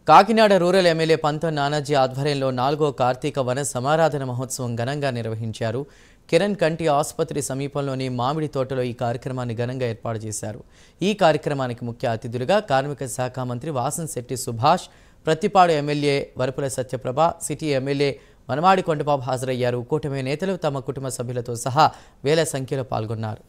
Kakinada rural MLA పంతం నానాజీ ఆధ్వర్యంలో 4వ కార్తీక వన సమారాధన మహోత్సవం ఘనంగా నిర్వహించారు. కిరణ్ కంటి ఆసుపత్రి సమీపంలోని మామిడి తోటలో ఈ కార్యక్రమాన్ని ఘనంగా ఏర్పాటు చేశారు. ఈ కార్యక్రమానికి ముఖ్య అతిథులుగా కార్మిక శాఖ మంత్రి Vasamsetti Subhash, Prathipadu MLA Varupula Satyaprabha, city MLA Vanamadi Kondababu హాజరయ్యారు. కూటమి నేతలు తమ కుటుంబ సభ్యులతో సహా వేల సంఖ్యలో పాల్గొన్నారు.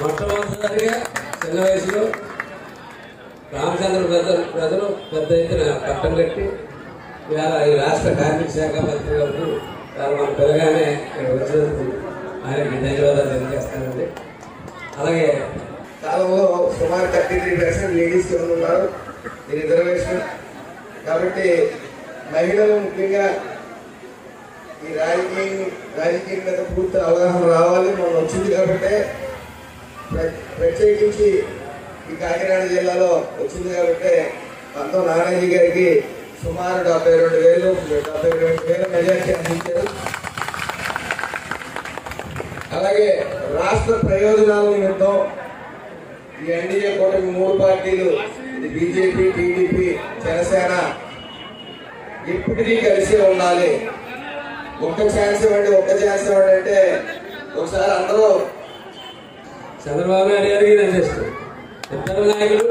మొట్టమొదటిసారిగా చిన్న వయసులో రామచంద్ర ప్రజలు పెద్ద ఎత్తున పట్టం కట్టి ఇవాళ ఈ రాష్ట్ర కార్మిక శాఖ మంత్రి గారు మన పిల్లగానే ఇక్కడ వచ్చినందుకు ఆయనకి ధన్యవాదాలు తెలియజేస్తానండి. అలాగే కాలంలో సుమారు 33% లేడీస్ ఉన్నారు ఈ రిజర్వేషన్. కాబట్టి మహిళలు ముఖ్యంగా ఈ రాజకీయం మీద పూర్తి అవగాహన రావాలి. మనం వచ్చింది కాబట్టి ప్రత్యేకించి ఈ కాకినాడ జిల్లాలో వచ్చింది కాబట్టి పంతం నానాజీ గారికి సుమారు 72,000 మెజార్టీ అందించారు. అలాగే రాష్ట్ర ప్రయోజనాల నిమిత్తం ఈ ఎన్డీఏ కూటమి 3 పార్టీలు, ఇది బీజేపీ, టీడీపీ, జనసేన ఎప్పటికీ కలిసి ఉండాలి. ఒక్క ఛాన్స్ ఇవ్వండి అంటే ఒకసారి అందరూ చంద్రబాబు నాయుడు గారికి ఇద్దరు నాయకులు